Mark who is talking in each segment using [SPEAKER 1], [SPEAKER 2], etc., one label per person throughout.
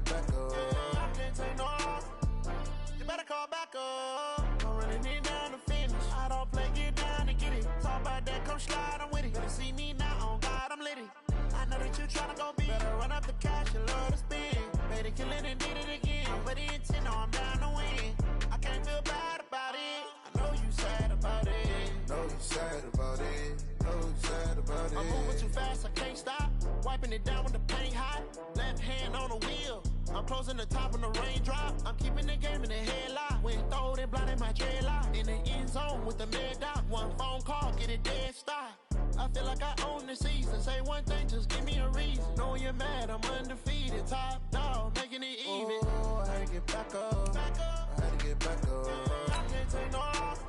[SPEAKER 1] back up. Yeah, I can't take no loss. You better call back up. I'm running it down to finish. I don't play, get down and get it. Talk about that, come slide, I'm with it. Better see me now, on God, I'm litty. I know that you tryna go big. Better run up the cash, you love to spend. Made it, kill it, and did it again. But the intent, no, I'm down to win. I can't feel bad about it. I know you sad about it. Know you sad about it. Know you sad about it. I'm moving too fast, I can't stop. Wiping it down with the paint hot. Left hand on the wheel. I'm closing the top on the raindrop. I'm keeping the game in the headlock. Went throwed and blinded my dreadlock. In the end zone with the mad dot. One phone call, get it dead stop. I feel like I own the season. Say one thing, just give me a reason. Knowing you're mad, I'm undefeated. Top dog, making it even. Oh, I had to get back up. I had to get back up. I can't take no loss.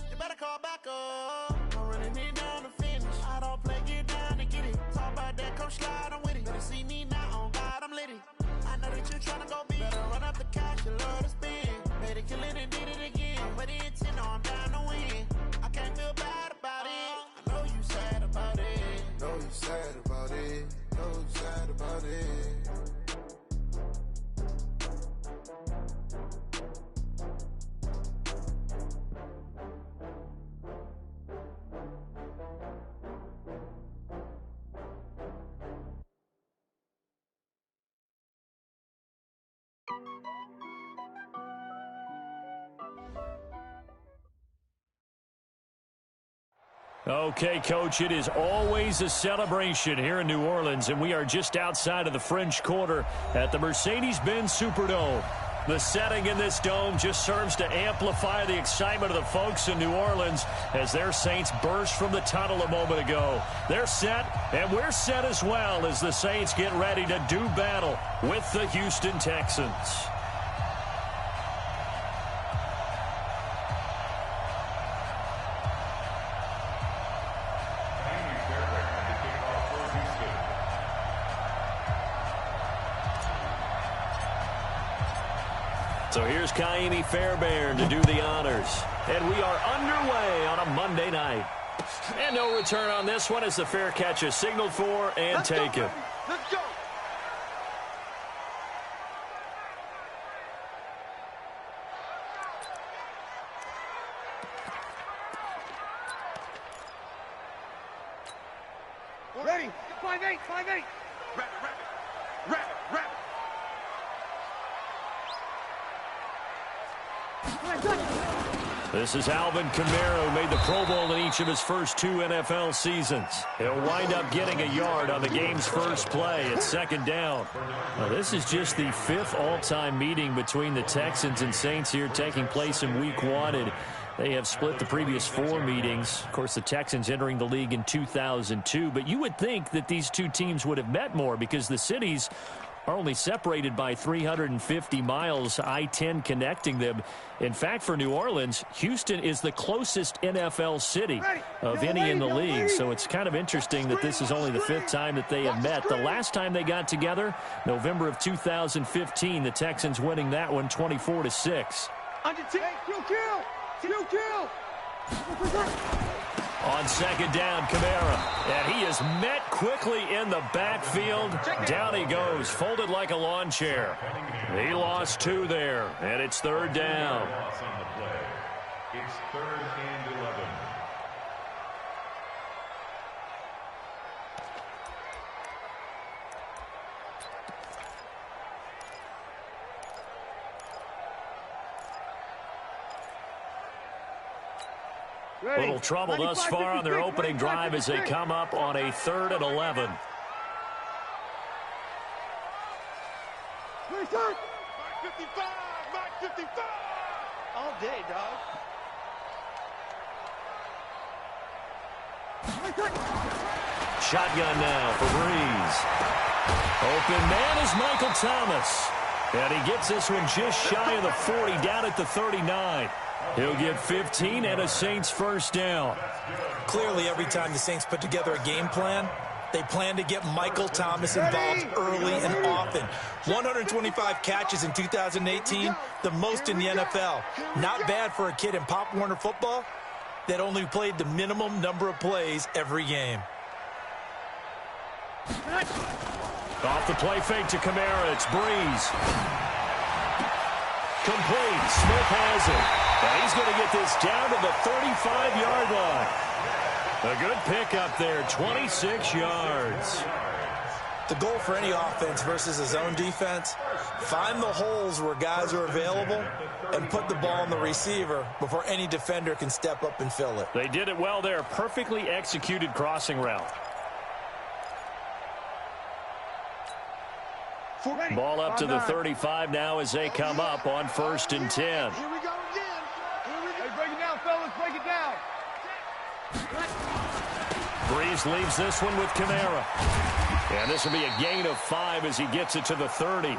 [SPEAKER 1] You better call back up. I'm running it down to finish. I don't play, get down and get it. Talk about that, come slide, I'm with it. Better see me now, on God, I'm litty. I know that you tryna go big. Better run up the cash, you love to spend. Made it, kill it, and did it again. But the intent, no, I'm down to win. I can't feel bad about it. I know you sad about it. Know you sad about it. Know you sad about it.
[SPEAKER 2] Okay, Coach, it is always a celebration here in New Orleans, and we are just outside of the French Quarter at the Mercedes-Benz Superdome. The setting in this dome just serves to amplify the excitement of the folks in New Orleans as their Saints burst from the tunnel a moment ago. They're set, and we're set as well as the Saints get ready to do battle with the Houston Texans. So here's Kaimi Fairbairn to do the honors. And we are underway on a Monday night. And no return on this one as the fair catch is signaled for and taken.
[SPEAKER 3] Let's go. Ready. 5-8, 5-8. Wrap it.
[SPEAKER 2] This is Alvin Kamara, who made the Pro Bowl in each of his first 2 NFL seasons. He'll wind up getting a yard on the game's first play. It's second down. Now, this is just the 5th all-time meeting between the Texans and Saints here taking place in Week 1. And they have split the previous 4 meetings. Of course, the Texans entering the league in 2002. But you would think that these two teams would have met more because the cities are only separated by 350 miles, I-10 connecting them. In fact, for New Orleans, Houston is the closest NFL city of any in the league. So it's kind of interesting that this is only the 5th time that they have met. The last time they got together, November of 2015, the Texans winning that one 24-6. On second down, Kamara. And he is met quickly in the backfield. Down he goes, folded like a lawn chair. He lost 2 there, and it's third down.
[SPEAKER 4] It's 3rd and 11.
[SPEAKER 2] A little trouble thus far on their opening drive as they come up on a 3rd and 11.
[SPEAKER 3] Mark 55. All day, dog.
[SPEAKER 2] Shotgun now for Breeze. Open man is Michael Thomas. And he gets this one just shy of the 40, down at the 39. He'll get 15 and a Saints first down.
[SPEAKER 5] Clearly, every time the Saints put together a game plan, they plan to get Michael Thomas involved early and often. 125 catches in 2018, the most in the NFL. Not bad for a kid in Pop Warner football that only played the minimum number of plays every game.
[SPEAKER 2] Off the play fake to Kamara. It's Breeze. Complete. Smith has it. And he's going to get this down to the 35-yard line. A good pickup there, 26 yards.
[SPEAKER 5] The goal for any offense versus his own defense, find the holes where guys are available and put the ball on the receiver before any defender can step up and fill it.
[SPEAKER 2] They did it well there. Perfectly executed crossing route. Ball up to the 35 now as they come up on 1st and 10.
[SPEAKER 3] Here we go again. Hey, break it down, fellas. Break it down.
[SPEAKER 2] Breeze leaves this one with Kamara. And this will be a gain of 5 as he gets it to the 30.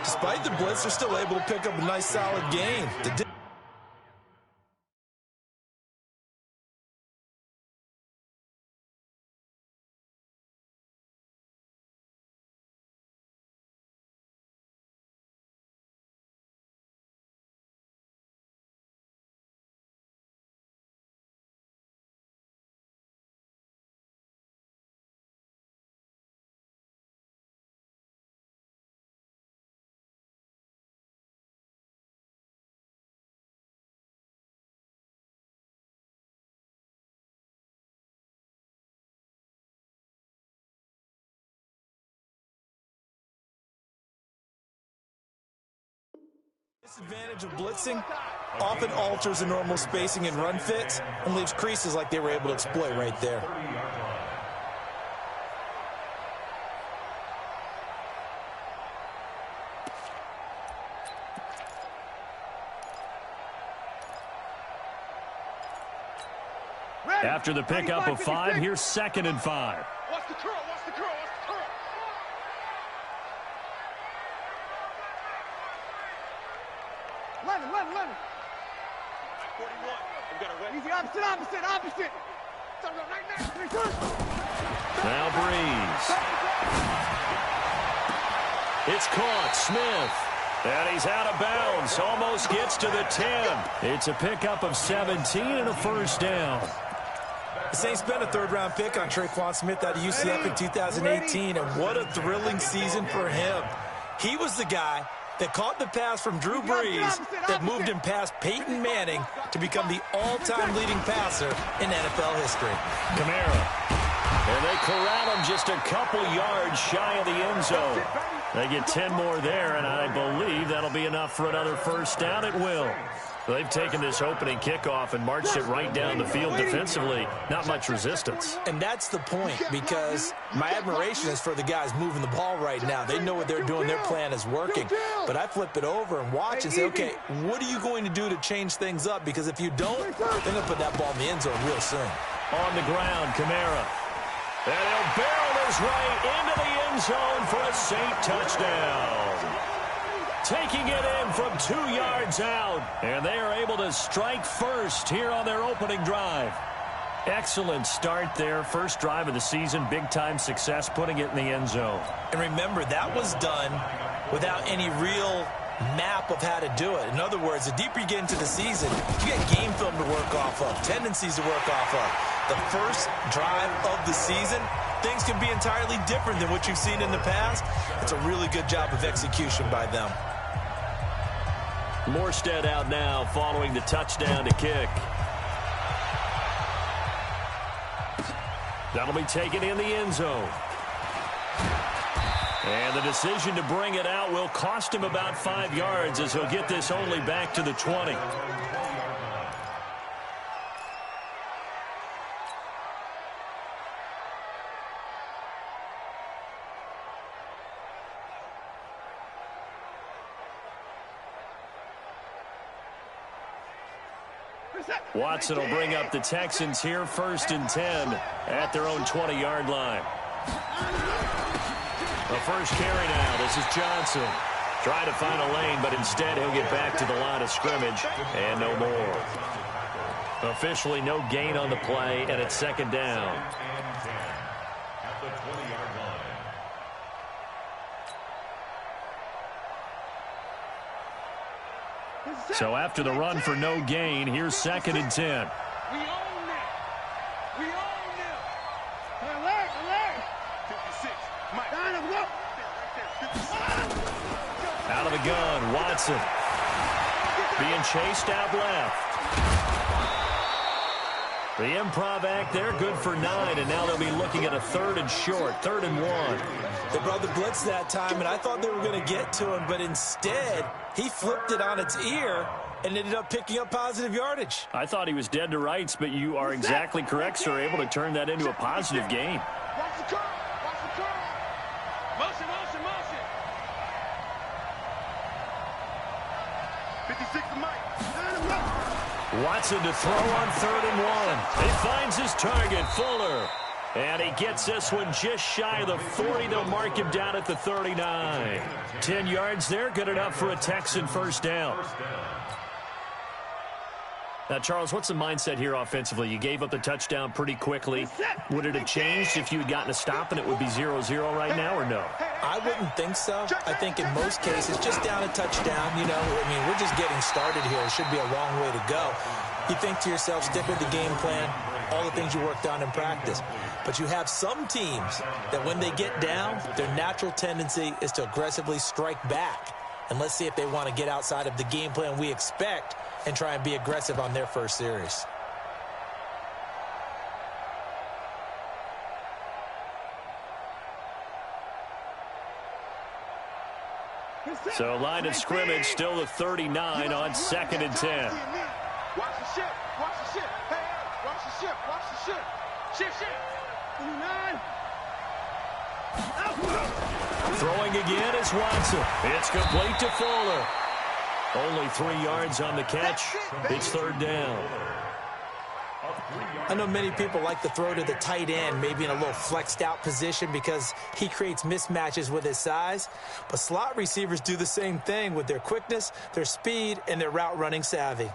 [SPEAKER 5] Despite the blitz, they're still able to pick up a nice, solid gain. Disadvantage of blitzing often alters the normal spacing and run fits and leaves creases like they were able to exploit right there.
[SPEAKER 2] After the pickup of 5, here's 2nd and 5.
[SPEAKER 3] Watch the curl, watch the curl, watch the curl. Eleven. 41. We've got a wet. Easy, opposite.
[SPEAKER 2] Now Breeze. It's caught. Smith. And he's out of bounds. Almost gets to the 10. It's a pickup of 17 and a 1st down.
[SPEAKER 5] The Saints spent a 3rd-round pick on Traquan Smith out of UCF in 2018, and what a thrilling season for him. He was the guy that caught the pass from Drew Brees that moved him past Peyton Manning to become the all-time leading passer in NFL history.
[SPEAKER 2] Kamara. And they corral him just a couple yards shy of the end zone. They get 10 more there, and I believe that'll be enough for another 1st down. It will. They've taken this opening kickoff and marched it right down the field defensively. Not much resistance.
[SPEAKER 5] And that's the point, because my admiration is for the guys moving the ball right now. They know what they're doing. Their plan is working. But I flip it over and watch and say, okay, what are you going to do to change things up? Because if you don't, they're going to put that ball in the end zone real soon.
[SPEAKER 2] On the ground, Kamara. And he'll barrel this right into the end zone for a Saint touchdown. Taking it in from 2 yards out. And they are able to strike first here on their opening drive. Excellent start there. First drive of the season. Big-time success putting it in the end zone.
[SPEAKER 5] And remember, that was done without any real map of how to do it. In other words, the deeper you get into the season, you get game film to work off of, tendencies to work off of. The first drive of the season, things can be entirely different than what you've seen in the past. It's a really good job of execution by them.
[SPEAKER 2] Morstead out now following the touchdown to kick. That'll be taken in the end zone. And the decision to bring it out will cost him about 5 yards as he'll get this only back to the 20. Watson will bring up the Texans here 1st and 10 at their own 20-yard line. The first carry now. This is Johnson. Trying to find a lane, but instead he'll get back to the line of scrimmage and no more. Officially no gain on the play, and it's 2nd down.
[SPEAKER 4] At the 20-yard line.
[SPEAKER 2] So after the run for no gain, here's 2nd and 10.
[SPEAKER 3] We own them. We own them. Alert. 56. Mike.
[SPEAKER 2] Out of the gun, Watson. Being chased out left. The improv act there, good for 9, and now they'll be looking at a 3rd and short, 3rd and 1.
[SPEAKER 5] They brought the blitz that time, and I thought they were going to get to him, but instead, he flipped it on its ear and ended up picking up positive yardage.
[SPEAKER 2] I thought he was dead to rights, but you are exactly correct, sir, able to turn that into a positive gain.
[SPEAKER 3] Watch the curve. Watch the curve. Motion, motion, motion. 56 to Mike.
[SPEAKER 2] Watson to throw on 3rd and 1. He finds his target, Fuller. And he gets this one just shy of the 40. They'll mark him down at the 39. 10 yards there, good enough for a Texan first down. Now, Charles, what's the mindset here offensively? You gave up the touchdown pretty quickly. Would it have changed if you had gotten a stop and it would be 0-0 right now, or no?
[SPEAKER 5] I wouldn't think so. I think in most cases, just down a touchdown, you know, I mean, we're just getting started here. It should be a long way to go. You think to yourself, stick with the game plan, all the things you worked on in practice. But you have some teams that when they get down, their natural tendency is to aggressively strike back. And let's see if they want to get outside of the game plan we expect and try and be aggressive on their first series.
[SPEAKER 2] So line of scrimmage still the 39 on 2nd and 10.
[SPEAKER 3] Watch the ship. Watch the ship. Hey, watch the ship. Watch the ship. Ship. 9.
[SPEAKER 2] Throwing again is Watson. It's complete to Fuller. Only 3 yards on the catch. It's 3rd down.
[SPEAKER 5] I know many people like to throw to the tight end, maybe in a little flexed out position because he creates mismatches with his size. But slot receivers do the same thing with their quickness, their speed, and their route running savvy.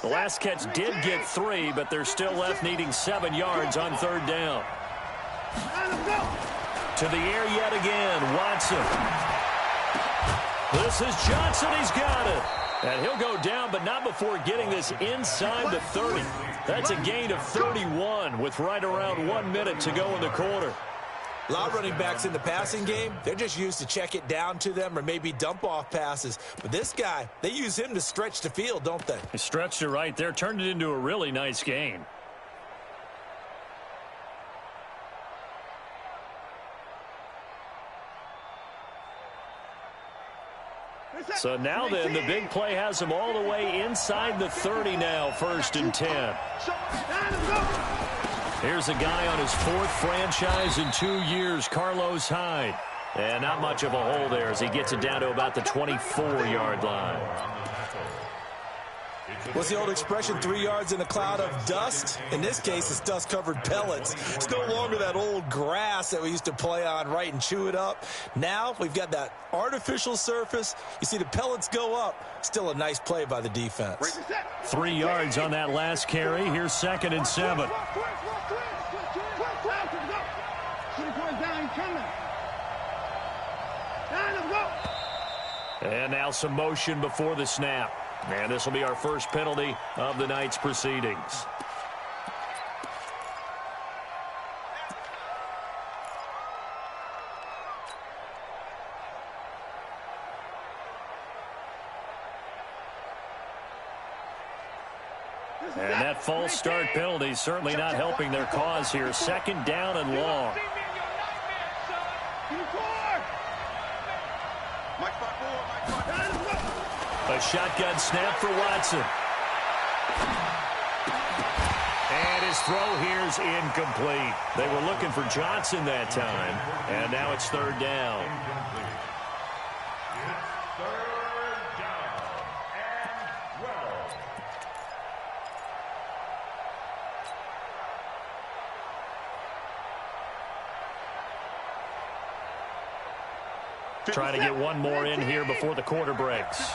[SPEAKER 2] The last catch did get 3, but they're still left needing 7 yards on 3rd down. To the air yet again, Watson. This is Johnson, he's got it. And he'll go down, but not before getting this inside the 30. That's a gain of 31 with right around 1 minute to go in the quarter.
[SPEAKER 5] A lot of running backs in the passing game, they're just used to check it down to them or maybe dump off passes. But this guy, they use him to stretch the field, don't they?
[SPEAKER 2] He stretched it right there, turned it into a really nice gain. So now then, the big play has him all the way inside the 30 now, 1st and 10. Here's a guy on his 4th franchise in 2 years, Carlos Hyde. And not much of a hole there as he gets it down to about the 24-yard line.
[SPEAKER 5] What's the old expression, 3 yards in a cloud of dust? In this case, it's dust-covered pellets. It's no longer that old grass that we used to play on, right, and chew it up. Now we've got that artificial surface. You see the pellets go up. Still a nice play by the defense.
[SPEAKER 2] 3 yards on that last carry. Here's 2nd and 7. And now some motion before the snap. And this will be our first penalty of the night's proceedings. And that false start penalty certainly not helping their cause here. 2nd down and long. A shotgun snap for Watson. And his throw here's incomplete. They were looking for Johnson that time. And now it's 3rd down. Trying to get one more in here before the quarter breaks.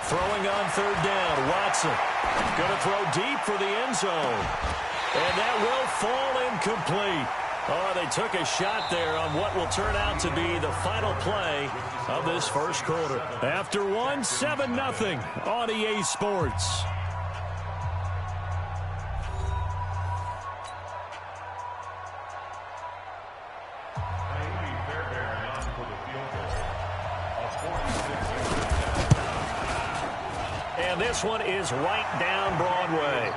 [SPEAKER 2] Throwing on 3rd down, Watson. Going to throw deep for the end zone. And that will fall incomplete. Oh, they took a shot there on what will turn out to be the final play of this first quarter. After one, 7-0 on EA Sports. And this one is right down Broadway.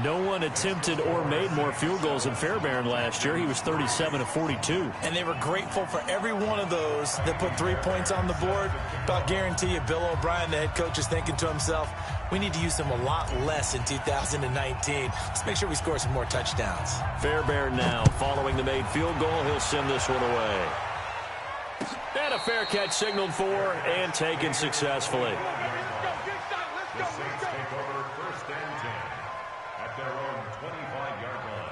[SPEAKER 2] No one attempted or made more field goals than Fairbairn last year. He was 37 of 42.
[SPEAKER 5] And they were grateful for every one of those that put 3 points on the board. But I'll guarantee you, Bill O'Brien, the head coach, is thinking to himself, we need to use them a lot less in 2019. Let's make sure we score some more touchdowns.
[SPEAKER 2] Fairbairn now, following the made field goal, he'll send this one away. And a fair catch signaled for and taken successfully.
[SPEAKER 4] The Saints take over 1st and 10 at their own 25-yard line.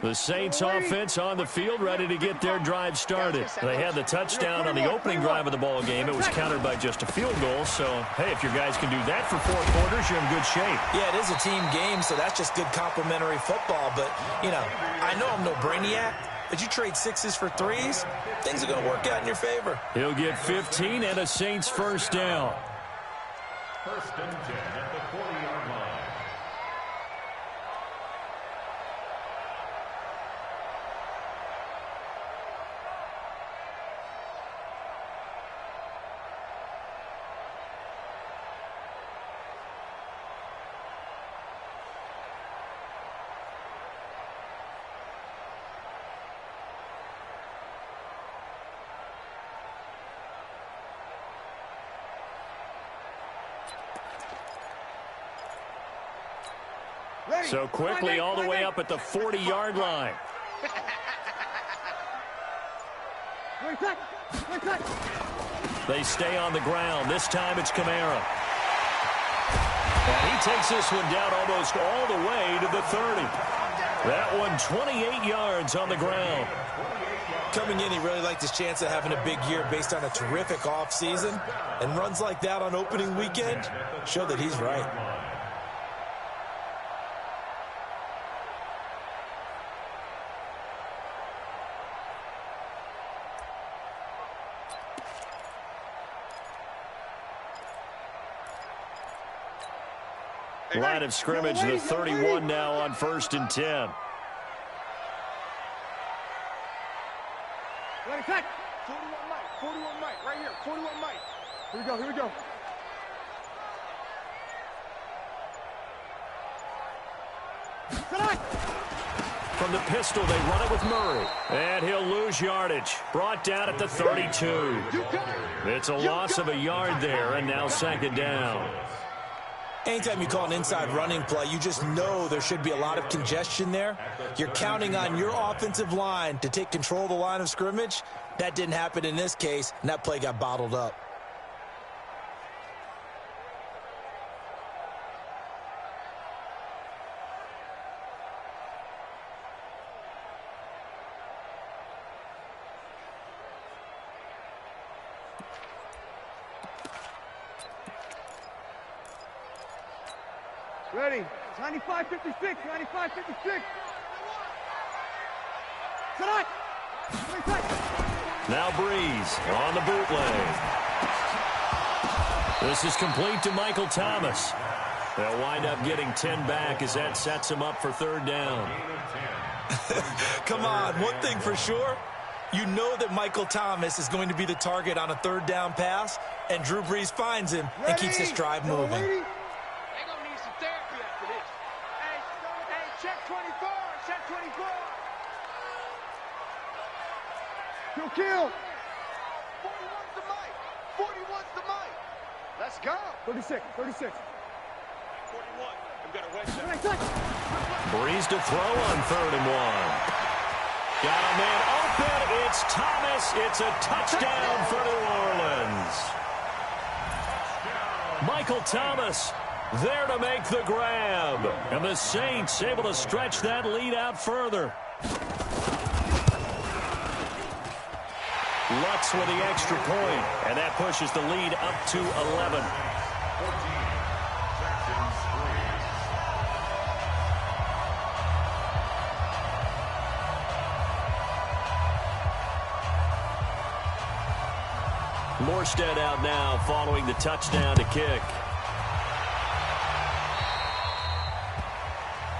[SPEAKER 2] The Saints offense on the field, ready to get their drive started. They had the touchdown on the opening drive of the ball game. It was countered by just a field goal. So, hey, if your guys can do that for 4 quarters, you're in good shape.
[SPEAKER 5] Yeah, it is a team game, so that's just good complimentary football. But, you know, I know I'm no brainiac, but you trade 6s for 3s, things are going to work out in your favor.
[SPEAKER 2] He'll get 15 and a Saints first down.
[SPEAKER 4] 1st and 10 at the 40-yard line.
[SPEAKER 2] So quickly all the way up at the 40-yard line. They stay on the ground. This time it's Kamara. And he takes this one down almost all the way to the 30. That one 28 yards on the ground.
[SPEAKER 5] Coming in, he really liked his chance of having a big year based on a terrific offseason. And runs like that on opening weekend show that he's right.
[SPEAKER 2] Line of scrimmage, the 31 now on 1st and 10.
[SPEAKER 3] 41 Mike, right here, 41 Mike. Here we go.
[SPEAKER 2] From the pistol, they run it with Murray. And he'll lose yardage. Brought down at the 32. It's a loss of a yard there, and now 2nd down.
[SPEAKER 5] Anytime you call an inside running play, you just know there should be a lot of congestion there. You're counting on your offensive line to take control of the line of scrimmage. That didn't happen in this case, and that play got bottled up.
[SPEAKER 3] Ready. 95-56. 95-56. Tonight.
[SPEAKER 2] Now Breeze on the bootleg. This is complete to Michael Thomas. They'll wind up getting 10 back as that sets him up for 3rd down.
[SPEAKER 5] Come on, one thing for sure. You know that Michael Thomas is going to be the target on a 3rd down pass, and Drew Brees finds him and keeps this drive moving.
[SPEAKER 3] Kill. 41's the mic. 41's the mic. Let's go. 36. 41. I've got a wedge.
[SPEAKER 2] Breeze to throw on 3rd and 1. Got a man open. It's Thomas. It's a touchdown for New Orleans. Michael Thomas there to make the grab. And the Saints able to stretch that lead out further. Lutz with the extra point, and that pushes the lead up to 11. Morstead out now following the touchdown to kick.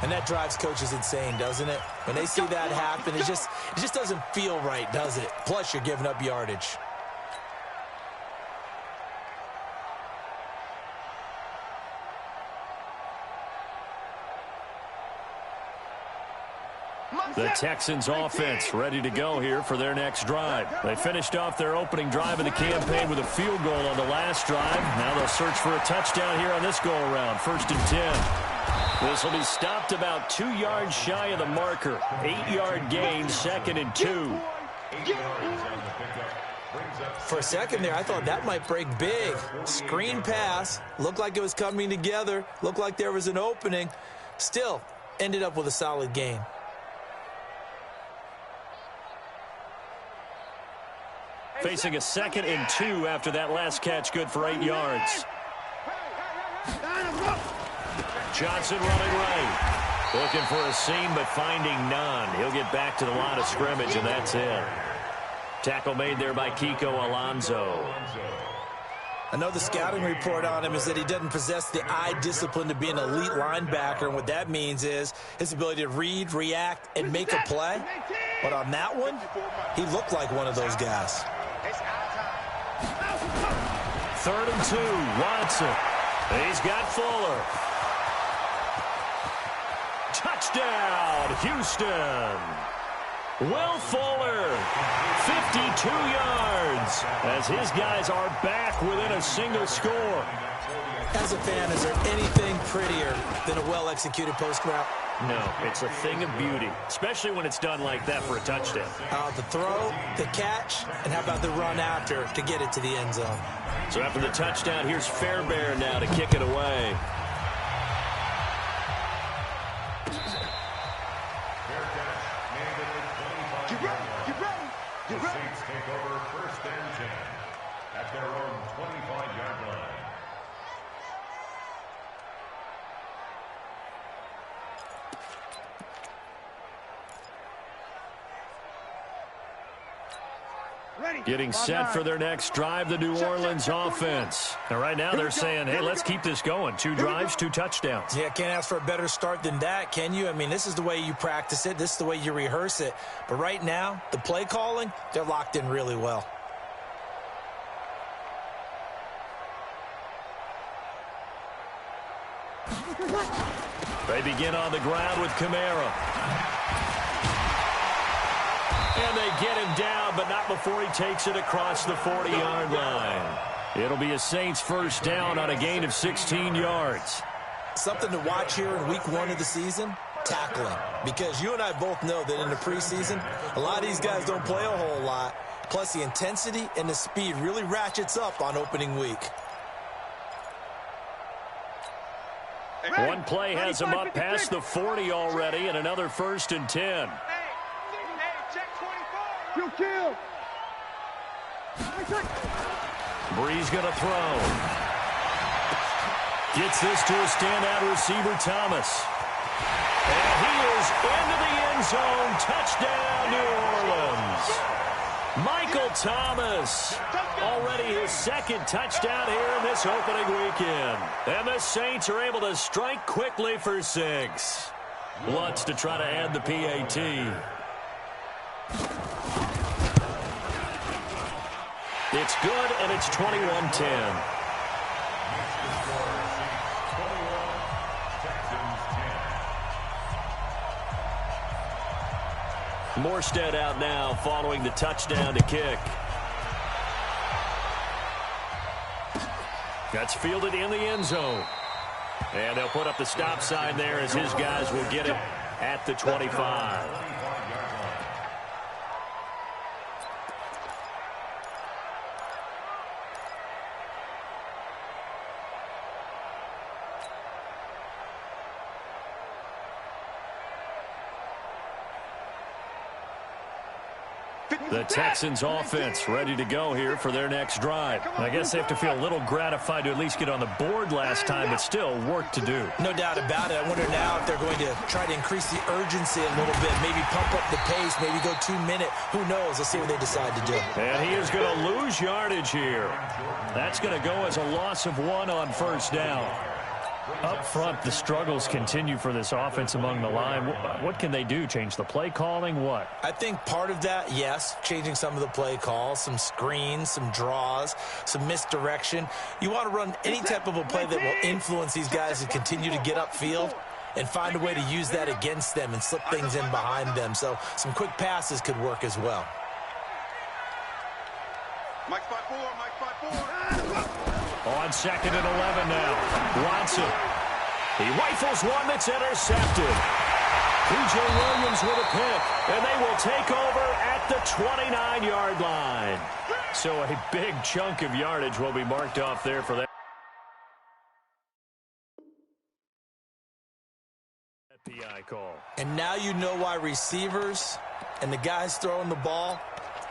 [SPEAKER 5] And that drives coaches insane, doesn't it? When they see that happen, it just doesn't feel right, does it? Plus, you're giving up yardage.
[SPEAKER 2] The Texans offense ready to go here for their next drive. They finished off their opening drive of the campaign with a field goal on the last drive. Now they'll search for a touchdown here on this go-around. 1st and 10. This will be stopped about 2 yards shy of the marker. 8-yard gain, 2nd and 2.
[SPEAKER 5] For a second there, I thought that might break big. Screen pass. Looked like it was coming together. Looked like there was an opening. Still, ended up with a solid gain.
[SPEAKER 2] Facing a 2nd and 2 after that last catch, good for 8 yards. Johnson running right. Looking for a seam, but finding none. He'll get back to the line of scrimmage, and that's it. Tackle made there by Kiko Alonso.
[SPEAKER 5] I know the scouting report on him is that he doesn't possess the eye discipline to be an elite linebacker, and what that means is his ability to read, react, and make a play. But on that one, he looked like one of those guys.
[SPEAKER 2] 3rd and 2, Watson. He's got Fuller. Touchdown, Houston. Will Fuller, 52 yards, as his guys are back within a single score.
[SPEAKER 5] As a fan, is there anything prettier than a well-executed post route?
[SPEAKER 2] No, it's a thing of beauty, especially when it's done like that for a touchdown.
[SPEAKER 5] The throw, the catch, and how about the run after to get it to the end zone?
[SPEAKER 2] So after the touchdown, here's Fairbairn now to kick it away.
[SPEAKER 4] The Saints take over 1st and 10 at their own 25-yard line.
[SPEAKER 2] Getting set for their next drive, the New Orleans offense. And right now they're saying, hey, let's keep this going. 2 drives, 2 touchdowns.
[SPEAKER 5] Yeah, can't ask for a better start than that, can you? I mean, this is the way you practice it. This is the way you rehearse it. But right now, the play calling, they're locked in really well.
[SPEAKER 2] They begin on the ground with Kamara. And they get him down, but not before he takes it across the 40-yard line. It'll be a Saints first down on a gain of 16 yards.
[SPEAKER 5] Something to watch here in week 1 of the season, tackling. Because you and I both know that in the preseason, a lot of these guys don't play a whole lot. Plus, the intensity and the speed really ratchets up on opening week.
[SPEAKER 2] One play has him up past the 40 already, and another 1st and 10. Breeze going to throw. Gets this to a standout receiver, Thomas. And he is into the end zone. Touchdown, New Orleans. Michael Thomas. Already his 2nd touchdown here in this opening weekend. And the Saints are able to strike quickly for 6. Lutz to try to add the PAT. It's good, and it's 21-10. Morstead out now following the touchdown to kick. That's fielded in the end zone. And they'll put up the stop sign there as his guys will get it at the 25. The Texans offense ready to go here for their next drive. I guess they have to feel a little gratified to at least get on the board last time, but still work to do.
[SPEAKER 5] No doubt about it. I wonder now if they're going to try to increase the urgency a little bit, maybe pump up the pace, maybe go 2 minute. Who knows? Let's see what they decide to do.
[SPEAKER 2] And he is going to lose yardage here. That's going to go as a loss of 1 on first down. Up front, the struggles continue for this offense among the line. What can they do? Change the play calling? What?
[SPEAKER 5] I think part of that, yes, changing some of the play calls, some screens, some draws, some misdirection. You want to run any type of a play that will influence these guys and continue to get upfield and find a way to use that against them and slip things in behind them. So some quick passes could work as well.
[SPEAKER 3] Mike's 5-4, Mike's 5-4.
[SPEAKER 2] On 2nd and 11 now. Watson. He rifles one that's intercepted. P.J. Williams with a pick, and they will take over at the 29-yard line. So a big chunk of yardage will be marked off there for that PI call.
[SPEAKER 5] And now you know why receivers and the guys throwing the ball,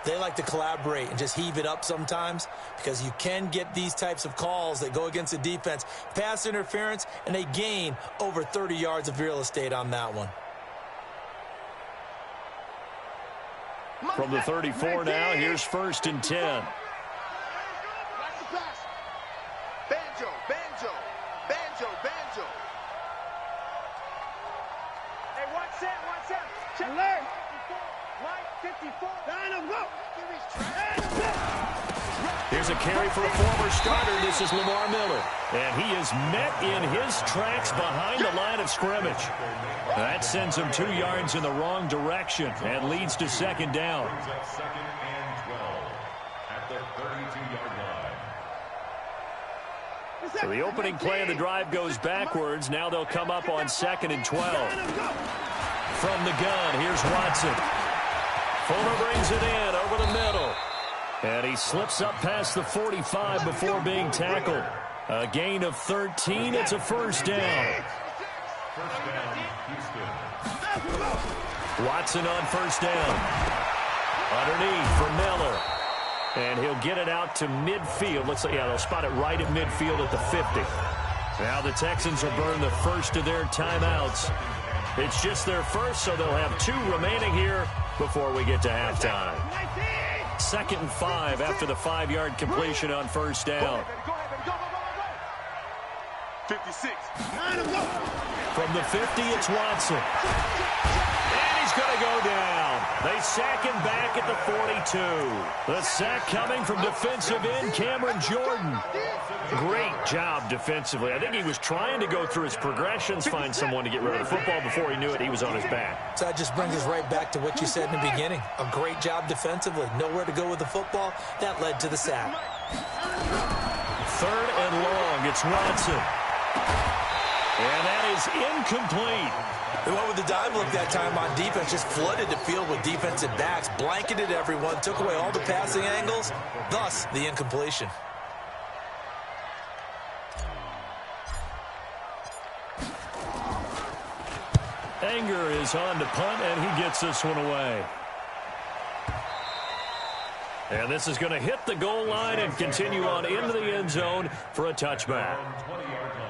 [SPEAKER 5] they like to collaborate and just heave it up sometimes, because you can get these types of calls that go against the defense, pass interference, and they gain over 30 yards of real estate on that one.
[SPEAKER 2] From the 34 now, here's 1st and 10.
[SPEAKER 3] Banjo, banjo, banjo, banjo.
[SPEAKER 6] Hey, what's that? Check alert. Mike 54. Line up, go.
[SPEAKER 2] Here's a carry for a former starter. This is Lamar Miller. And he is met in his tracks behind the line of scrimmage. That sends him 2 yards in the wrong direction and leads to 2nd down.
[SPEAKER 4] 2nd and 12 at the 32-yard line.
[SPEAKER 2] So the opening play of the drive goes backwards. Now they'll come up on 2nd and 12. From the gun, here's Watson. Fuller brings it in over the middle. And he slips up past the 45 before being tackled. A gain of 13. It's a 1st down.
[SPEAKER 4] First down, Houston.
[SPEAKER 2] Watson on 1st down. Underneath for Miller. And he'll get it out to midfield. Looks like, yeah, they'll spot it right at midfield at the 50. Now the Texans will burn the first of their timeouts. It's just their first, so they'll have 2 remaining here before we get to halftime. 2nd and 5 after the 5-yard completion on 1st down.
[SPEAKER 3] 56.
[SPEAKER 2] From the 50, it's Watson. And he's going to go down. They sack him back at the 42. The sack coming from defensive end Cameron Jordan. Great job defensively. I think he was trying to go through his progressions, find someone to get rid of the football. Before he knew it, he was on his back.
[SPEAKER 5] So that just brings us right back to what you said in the beginning. A great job defensively. Nowhere to go with the football. That led to the sack.
[SPEAKER 2] 3rd and long. It's Watson. And that is incomplete.
[SPEAKER 5] They went with the dime look that time on defense, just flooded the field with defensive backs, blanketed everyone, took away all the passing angles, thus the incompletion.
[SPEAKER 2] Anger is on to punt, and he gets this one away. And this is going to hit the goal line and continue on into the end zone for a touchback.
[SPEAKER 4] 20-yard line.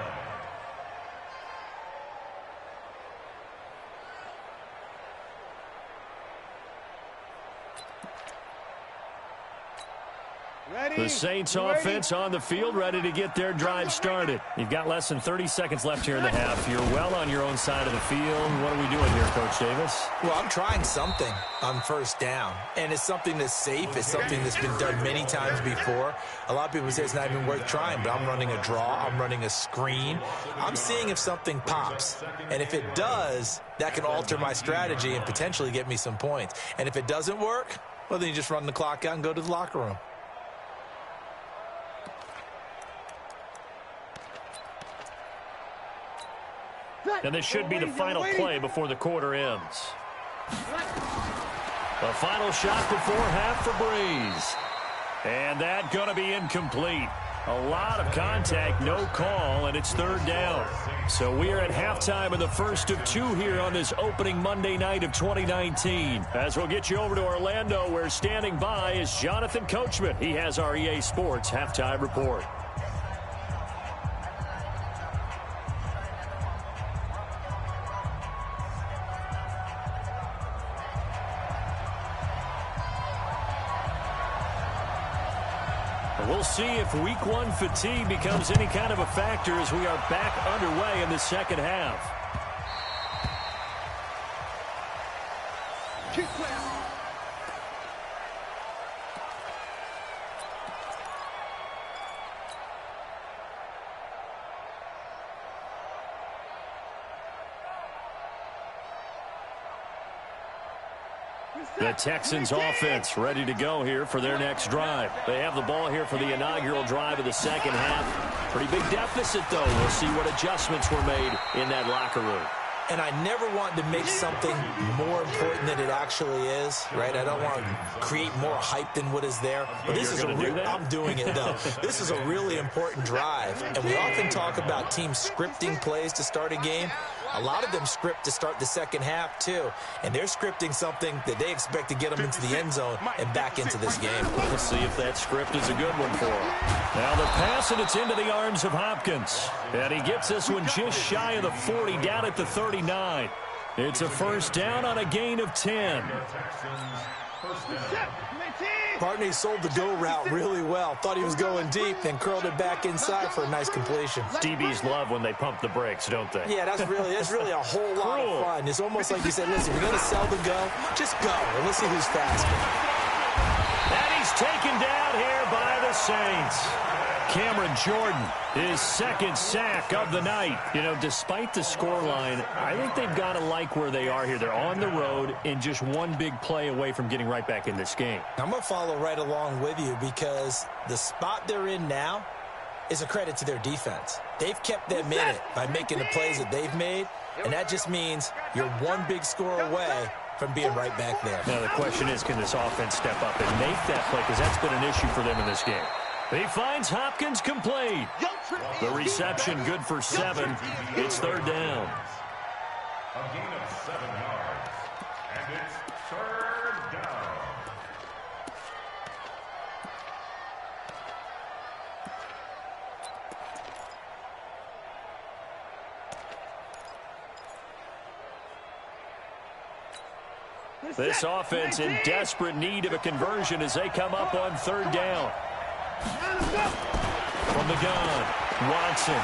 [SPEAKER 2] The Saints offense on the field, ready to get their drive started. You've got less than 30 seconds left here in the half. You're well on your own side of the field. What are we doing here, Coach Davis?
[SPEAKER 5] Well, I'm trying something on 1st down, and it's something that's safe. It's something that's been done many times before. A lot of people say it's not even worth trying, but I'm running a draw. I'm running a screen. I'm seeing if something pops, and if it does, that can alter my strategy and potentially get me some points. And if it doesn't work, well, then you just run the clock out and go to the locker room.
[SPEAKER 2] And this should be the final play before the quarter ends. The final shot before half for Breeze. And that going to be incomplete. A lot of contact, no call, and it's third down. So we are at halftime of the first of two here on this opening Monday night of 2019. As we'll get you over to Orlando, where standing by is Jonathan Coachman. He has our EA Sports halftime report. We'll see if week one fatigue becomes any kind of a factor as we are back underway in the second half.
[SPEAKER 3] Keep playing.
[SPEAKER 2] The Texans offense ready to go here for their next drive. They have the ball here for the inaugural drive of the second half. Pretty big deficit, though. We'll see what adjustments were made in that locker room.
[SPEAKER 5] And I never want to make something more important than it actually is, right? I don't want to create more hype than what is there. But this is I'm doing it, though. This is a really important drive. And we often talk about teams scripting plays to start a game. A lot of them script to start the second half, too. And they're scripting something that they expect to get them into the end zone and back into this game.
[SPEAKER 2] We'll see if that script is a good one for them. Now the pass, and it's into the arms of Hopkins. And he gets this one just shy of the 40, down at the 39. It's a first down on a gain of 10.
[SPEAKER 5] Partney sold the go route really well. Thought he was going deep, then curled it back inside for a nice completion.
[SPEAKER 2] DBs love when they pump the brakes, don't they?
[SPEAKER 5] Yeah, that's really a whole lot of fun. It's almost like you said, listen, we're going to sell the go. Just go, and let's see who's faster.
[SPEAKER 2] And he's taken down here by the Saints. Cameron Jordan, his second sack of the night. You know, despite the scoreline, I think they've got to like where they are here. They're on the road and just one big play away from getting right back in this game.
[SPEAKER 5] I'm going to follow right along with you because the spot they're in now is a credit to their defense. They've kept them in it by making the plays that they've made, and that just means you're one big score away from being right back there.
[SPEAKER 2] Now, the question is, can this offense step up and make that play? Because that's been an issue for them in this game. He finds Hopkins complete. The reception good for 7. It's third down.
[SPEAKER 4] A gain of 7 yards. And it's third down.
[SPEAKER 2] This offense in desperate need of a conversion as they come up on third down. From the gun, Watson.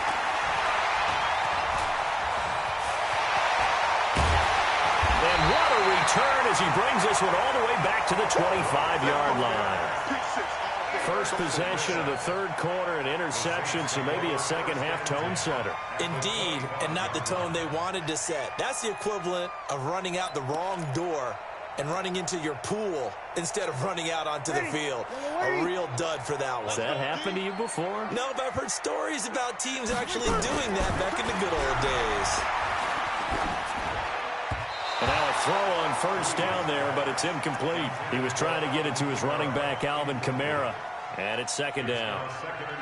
[SPEAKER 2] And what a return as he brings this one all the way back to the 25-yard line. First possession of the third quarter, an interception, so maybe a second-half tone setter.
[SPEAKER 5] Indeed, and not the tone they wanted to set. That's the equivalent of running out the wrong door and running into your pool instead of running out onto the field. A real dud for that one.
[SPEAKER 2] Has that happened to you before?
[SPEAKER 5] No, but I've heard stories about teams actually doing that back in the good old days.
[SPEAKER 2] And now a throw on first down there, but it's incomplete. He was trying to get it to his running back, Alvin Kamara. And it's second down.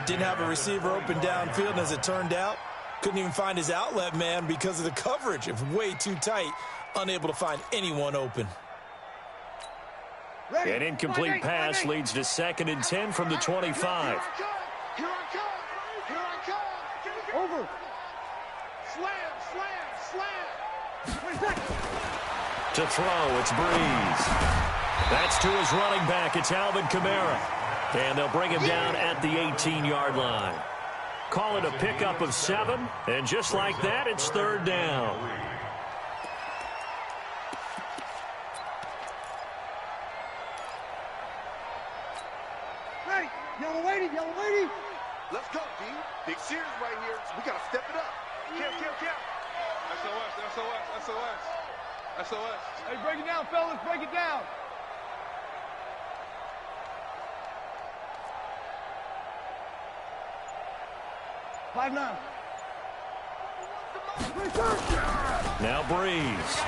[SPEAKER 5] Didn't have a receiver open downfield, and as it turned out, couldn't even find his outlet man because of the coverage. It was way too tight, unable to find anyone open.
[SPEAKER 2] An incomplete pass leads to 2nd and 10 from the 25.
[SPEAKER 3] Here I come. Here I come. Over. Slam, slam, slam.
[SPEAKER 2] To throw, it's Breeze. That's to his running back. It's Alvin Kamara. And they'll bring him down at the 18-yard line. Call it a pickup of 7. And just like that, it's third down.
[SPEAKER 3] Yellow lady, yellow lady. Let's go, D. Big Sears right here. We got to step it up. Kill. SOS. Hey, break it down, fellas. Break it down. Five now.
[SPEAKER 2] Now Breeze.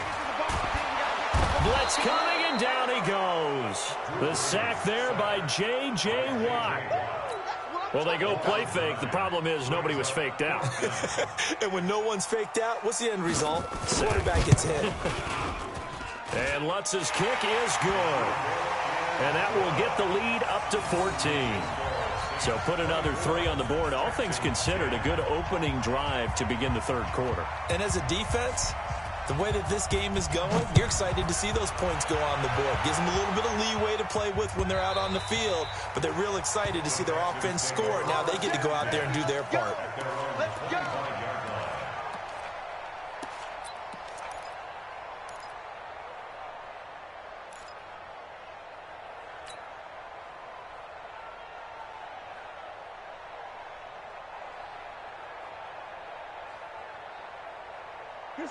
[SPEAKER 2] Blitz coming, and down he goes. The sack there by J.J. Watt. Well, they go play fake. The problem is nobody was faked out.
[SPEAKER 5] And when no one's faked out, what's the end result? Quarterback gets hit.
[SPEAKER 2] And Lutz's kick is good. And that will get the lead up to 14. So put another 3 on the board. All things considered, a good opening drive to begin the third quarter.
[SPEAKER 5] And as a defense, the way that this game is going, you're excited to see those points go on the board. Gives them a little bit of leeway to play with when they're out on the field, but they're real excited to see their offense score. Now they get to go out there and do their part.
[SPEAKER 3] Let's go.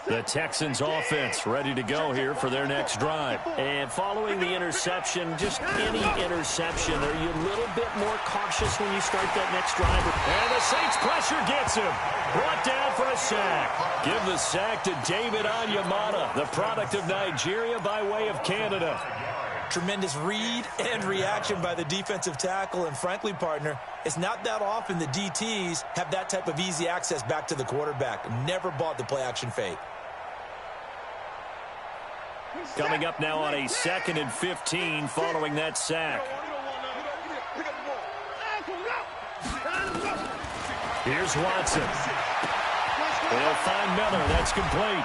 [SPEAKER 2] The Texans offense ready to go here for their next drive. And following the interception, just any interception, are you a little bit more cautious when you start that next drive? And the Saints pressure gets him. Brought down for a sack. Give the sack to David Onyemata, the product of Nigeria by way of Canada.
[SPEAKER 5] Tremendous read and reaction by the defensive tackle. And frankly, partner, it's not that often the DTs have that type of easy access back to the quarterback. Never bought the play-action fake.
[SPEAKER 2] Coming up now on a 2nd and 15 following that sack. Here's Watson. They'll find Miller. That's complete.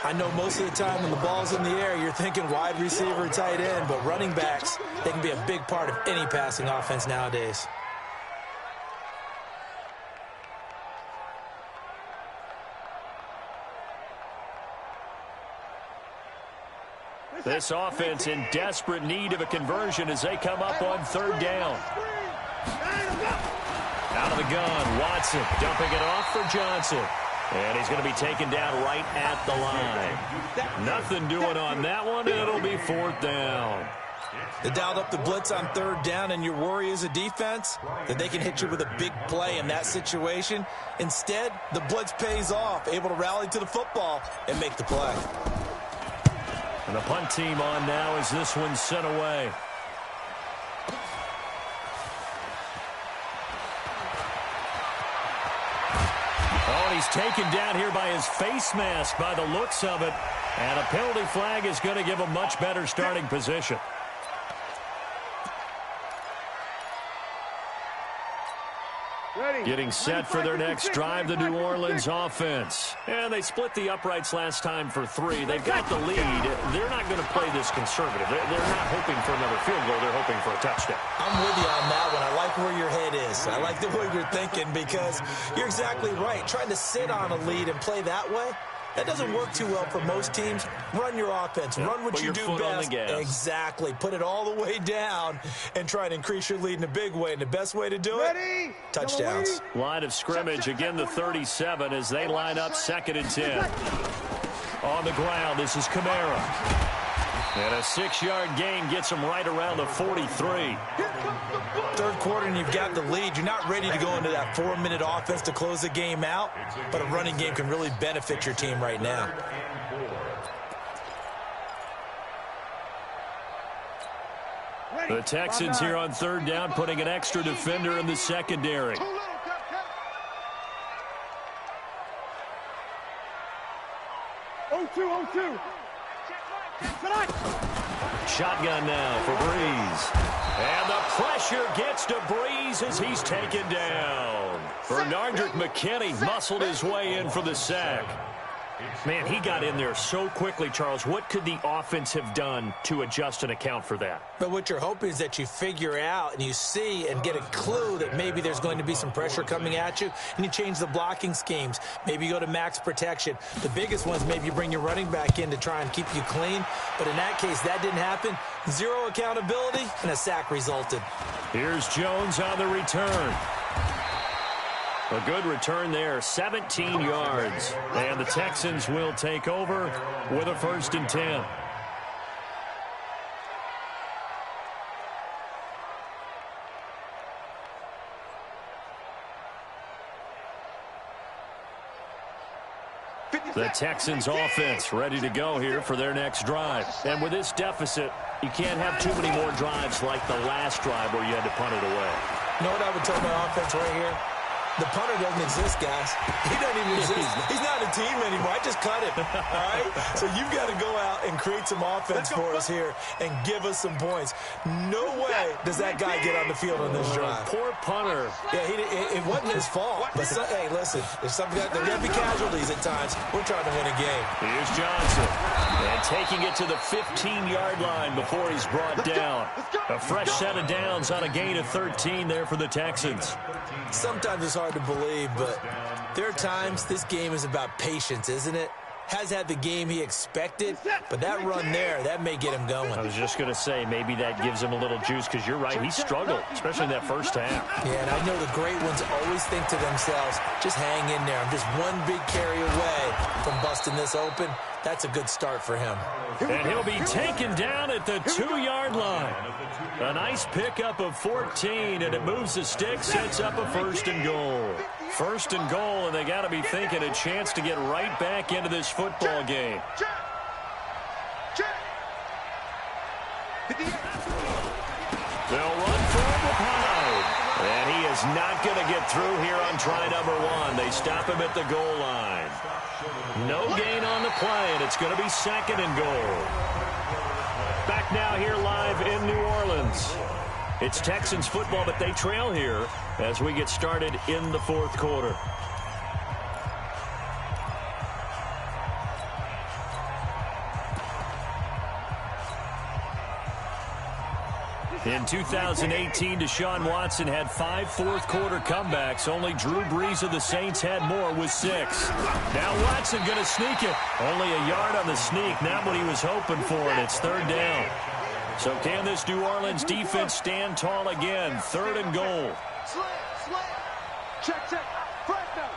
[SPEAKER 5] I know most of the time when the ball's in the air, you're thinking wide receiver, tight end, but running backs, they can be a big part of any passing offense nowadays.
[SPEAKER 2] This offense in desperate need of a conversion as they come up on 3rd down. Out of the gun, Watson dumping it off for Johnson. And he's going to be taken down right at the line. Nothing doing on that one, and it'll be 4th down.
[SPEAKER 5] They dialed up the blitz on 3rd down, and your worry as a defense that they can hit you with a big play in that situation. Instead, the blitz pays off, able to rally to the football and make the play.
[SPEAKER 2] And the punt team on now as this one's sent away. Oh, and he's taken down here by his face mask by the looks of it. And a penalty flag is going to give a much better starting position. Getting set for their next drive, the New Orleans offense. And they split the uprights last time for 3. They've got the lead. They're not going to play this conservative. They're not hoping for another field goal. They're hoping for a touchdown.
[SPEAKER 5] I'm with you on that one. I like where your head is. I like the way you're thinking because you're exactly right. Trying to sit on a lead and play that way, that doesn't work too well for most teams. Run your offense. Yep. Run what you do best. Exactly. Put it all the way down and try to increase your lead in a big way. And the best way to do it, touchdowns.
[SPEAKER 2] Line of scrimmage, again the 37 as they line up 2nd and 10. On the ground, this is Kamara. And a 6-yard gain gets them right around the 43.
[SPEAKER 5] 3rd quarter and you've got the lead. You're not ready to go into that 4-minute offense to close the game out, but a running game can really benefit your team right now.
[SPEAKER 2] The Texans here on 3rd down, putting an extra defender in the secondary. Shotgun now for Breeze. And the pressure gets to Breeze as he's taken down. Bernardrick McKinney muscled his way in for the sack. Man, he got in there so quickly, Charles. What could the offense have done to adjust and account for that?
[SPEAKER 5] But what you're hoping is that you figure out and you see and get a clue that maybe there's going to be some pressure coming at you, and you change the blocking schemes. Maybe you go to max protection. The biggest ones, maybe you bring your running back in to try and keep you clean. But in that case, that didn't happen. 0 accountability, and a sack resulted.
[SPEAKER 2] Here's Jones on the return. A good return there, 17 yards. And the Texans will take over with a 1st and 10. The Texans offense ready to go here for their next drive. And with this deficit, You can't have too many more drives like the last drive where you had to punt it away.
[SPEAKER 5] You know what I would tell my offense right here? The punter doesn't exist, guys. He doesn't even exist. He's not a team anymore. I just cut him, all right? So you've got to go out and create some offense for us here and give us some points. No way does that guy get on the field on this drive.
[SPEAKER 2] Poor punter.
[SPEAKER 5] Yeah, it wasn't his fault. But, hey, listen, if something there's going to be casualties at times. We're trying to win a game.
[SPEAKER 2] Here's Johnson. And taking it to the 15-yard line before he's brought down. A fresh set of downs on a gain of 13 there for the Texans.
[SPEAKER 5] Sometimes it's hard to believe, but there are times this game is about patience, isn't it? Has had the game he expected, but that run there, that may get him going.
[SPEAKER 2] I was just going to say, maybe that gives him a little juice, because you're right, he struggled, especially in that first half.
[SPEAKER 5] Yeah, and I know the great ones always think to themselves, just hang in there. I'm just one big carry away from busting this open. That's a good start for him.
[SPEAKER 2] And he'll be taken down at the 2-yard line. A nice pickup of 14, and it moves the stick, sets up a 1st and goal. 1st and goal, and they got to be thinking a chance to get right back into this football game. They'll run for it with Hyde. And he is not going to get through here on try number 1. They stop him at the goal line. No gain on the play, and it's going to be 2nd and goal. Back now here live in New Orleans. It's Texans football, but they trail here as we get started in the 4th quarter. In 2018, Deshaun Watson had 5 fourth-quarter comebacks. Only Drew Brees of the Saints had more with 6. Now Watson going to sneak it. Only a yard on the sneak, not what he was hoping for, and it's 3rd down. So can this New Orleans defense stand tall again? 3rd and goal.
[SPEAKER 6] Slam. Check. Fresno.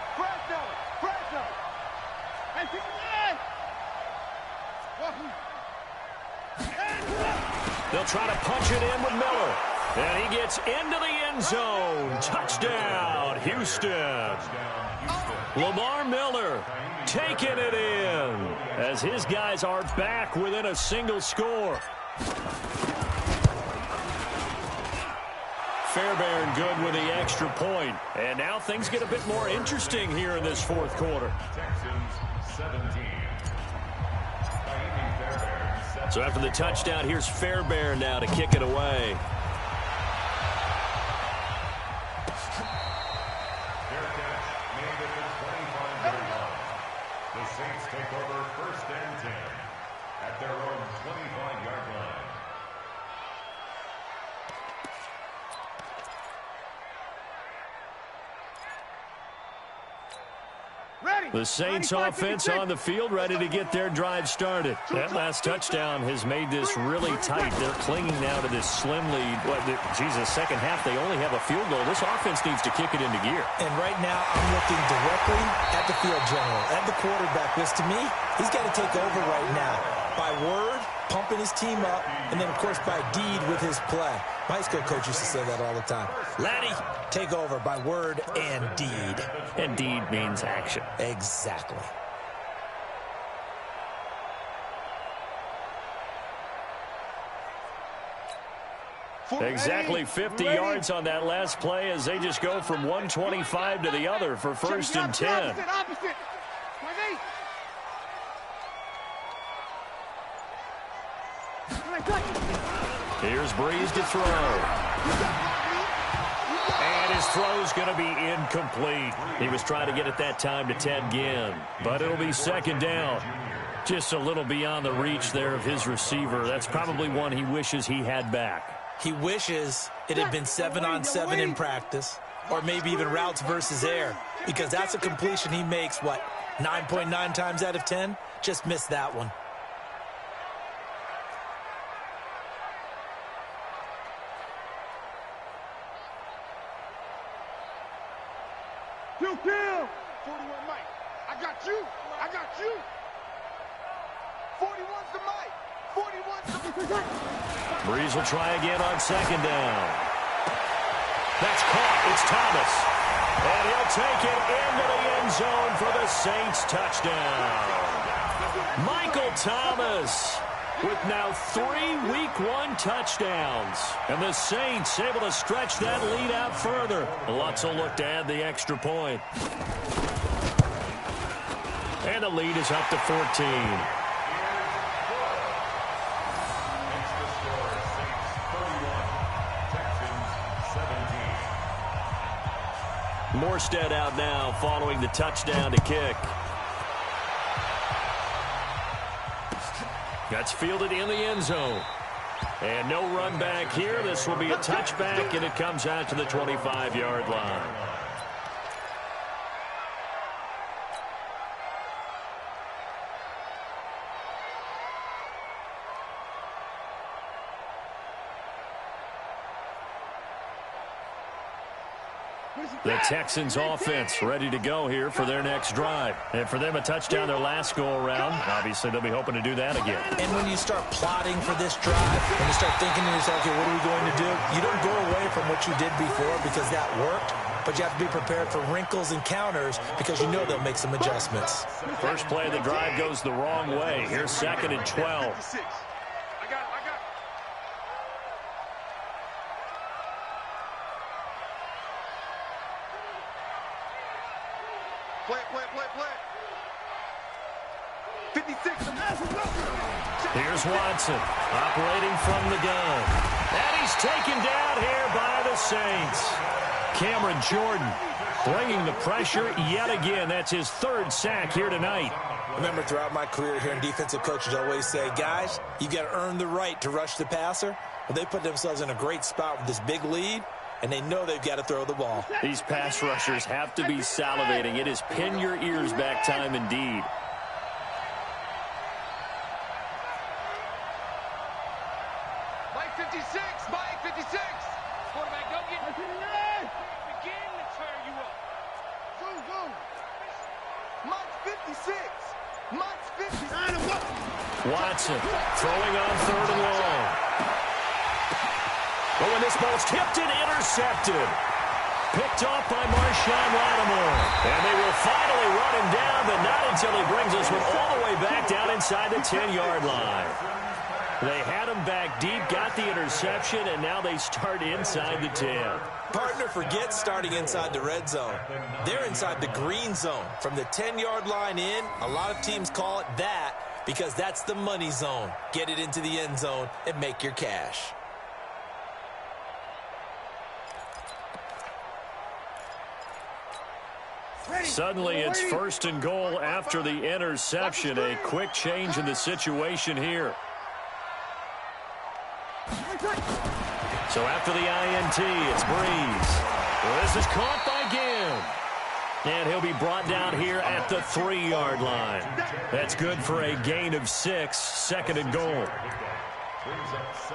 [SPEAKER 2] They'll try to punch it in with Miller. And he gets into the end zone. Touchdown, Houston. Lamar Miller taking it in as his guys are back within a single score. Fairbairn good with the extra point. And now things get a bit more interesting here in this 4th quarter.
[SPEAKER 4] Texans 17.
[SPEAKER 2] So after the touchdown, here's Fairbairn now to kick it away.
[SPEAKER 4] Their catch made at the 25-yard line. The Saints take over 1st and 10 at their own 25-yard line.
[SPEAKER 2] The Saints offense on the field, ready to get their drive started. That last touchdown has made this really tight. They're clinging now to this slim lead. Second half, they only have a field goal. This offense needs to kick it into gear.
[SPEAKER 5] And right now, I'm looking directly at the field general, at the quarterback, because to me, he's got to take over right now. By word, pumping his team up, and then, of course, by deed with his play. My high school coach used to say that all the time. Laddie, take over by word and deed.
[SPEAKER 2] And deed means action.
[SPEAKER 5] Exactly.
[SPEAKER 2] Exactly 50 yards on that last play as they just go from 125 to the other for 1st and 10.
[SPEAKER 6] Opposite.
[SPEAKER 2] Here's Brees to throw. And his throw's going to be incomplete. He was trying to get it that time to Ted Ginn, but it'll be 2nd down. Just a little beyond the reach there of his receiver. That's probably one he wishes he had back.
[SPEAKER 5] He wishes it had been 7-on-7 in practice, or maybe even routes versus air, because that's a completion he makes, 9.9 times out of 10? Just missed that one.
[SPEAKER 6] You kill. 41 Mike. I got you. 41's the Mike. 41's the
[SPEAKER 2] Brees will try again on 2nd down. That's caught. It's Thomas. And he'll take it into the end zone for the Saints touchdown. Michael Thomas. with now 3 Week 1 touchdowns. And the Saints able to stretch that lead out further. Lutz will look to add the extra point. And the lead is up to 14. Morstead out now following the touchdown to kick. That's fielded in the end zone. And no run back here. This will be a touchback, and it comes out to the 25-yard line. The Texans offense ready to go here for their next drive. And for them, a touchdown their last go-around. Obviously, they'll be hoping to do that again.
[SPEAKER 5] And when you start plotting for this drive, when you start thinking to yourself, okay, what are we going to do? You don't go away from what you did before because that worked, but you have to be prepared for wrinkles and counters because you know they'll make some adjustments.
[SPEAKER 2] First play of the drive goes the wrong way. Here's 2nd and 12.
[SPEAKER 3] Play. 56.
[SPEAKER 2] Here's Watson, operating from the gun. And he's taken down here by the Saints. Cameron Jordan bringing the pressure yet again. That's his 3rd sack here tonight.
[SPEAKER 5] Remember, throughout my career here in defensive coaches always say, guys, you got to earn the right to rush the passer. Well, they put themselves in a great spot with this big lead, and they know they've got to throw the ball.
[SPEAKER 2] These pass rushers have to be salivating. It is pin your ears back time indeed.
[SPEAKER 3] Mike 56. Quarterback, don't get begin to tear you up. Zoom. Mike 56.
[SPEAKER 2] Watson throwing on 3rd and long. Oh, and this ball's tipped and intercepted. Picked off by Marshawn Lattimore. And they will finally run him down, but not until he brings us all the way back down inside the 10-yard line. They had him back deep, got the interception, and now they start inside the 10.
[SPEAKER 5] Partner, forget starting inside the red zone. They're inside the green zone. From the 10-yard line in, a lot of teams call it that because that's the money zone. Get it into the end zone and make your cash.
[SPEAKER 2] Suddenly it's 1st and goal after the interception. A quick change in the situation here. So after the INT, it's Breeze. Well, this is caught by Ginn. And he'll be brought down here at the 3-yard line. That's good for a gain of 6, 2nd and goal.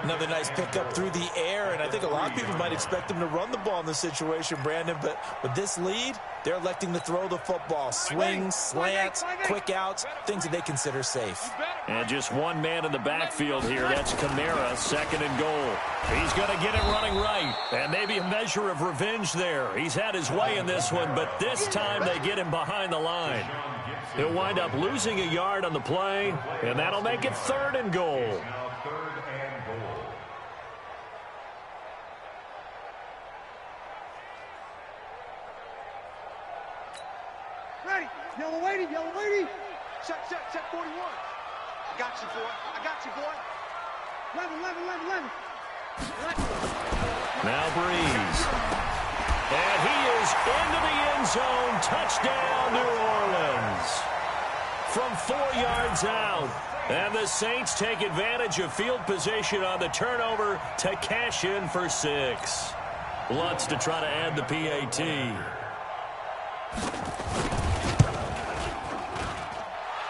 [SPEAKER 5] Another nice pickup through the air, and I think a lot of people might expect them to run the ball in this situation, Brandon, but with this lead, they're electing to throw the football. Swings, slants, quick outs, things that they consider safe.
[SPEAKER 2] And just one man in the backfield here. That's Kamara, 2nd and goal. He's going to get it running right, and maybe a measure of revenge there. He's had his way in this one, but this time they get him behind the line. He'll wind up losing a yard on the play, and that'll make it 3rd and goal.
[SPEAKER 6] Ready. Yellow lady.
[SPEAKER 3] Check 41. I got you, boy.
[SPEAKER 6] 11.
[SPEAKER 2] Now Breeze. And he is into the end zone. Touchdown, New Orleans. From 4 yards out. And the Saints take advantage of field position on the turnover to cash in for 6. Lutz to try to add the PAT.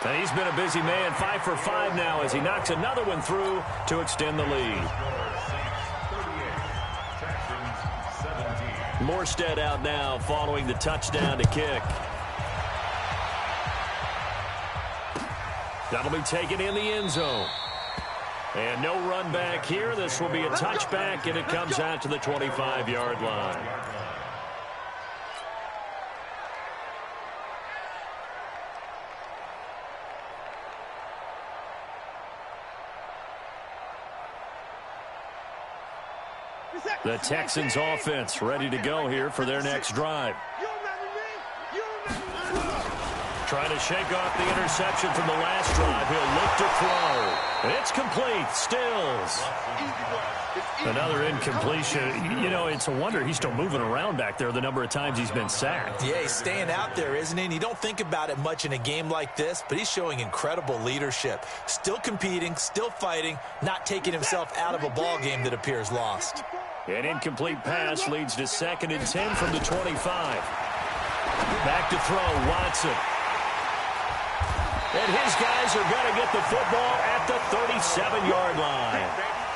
[SPEAKER 2] And he's been a busy man, 5 for 5 now as he knocks another one through to extend the lead. Morstead out now following the touchdown to kick. That'll be taken in the end zone. And no run back here. This will be a touchback, and it comes out to the 25-yard line. The Texans offense ready to go here for their next drive. Trying to shake off the interception from the last drive. He'll look to throw. It's complete. Stills. Another incompletion. You know, it's a wonder he's still moving around back there the number of times he's been sacked.
[SPEAKER 5] Yeah, he's staying out there, isn't he? And you don't think about it much in a game like this, but he's showing incredible leadership. Still competing, still fighting, not taking himself out of a ball game that appears lost.
[SPEAKER 2] An incomplete pass leads to 2nd and 10 from the 25. Back to throw, Watson. And his guys are going to get the football at the 37-yard line.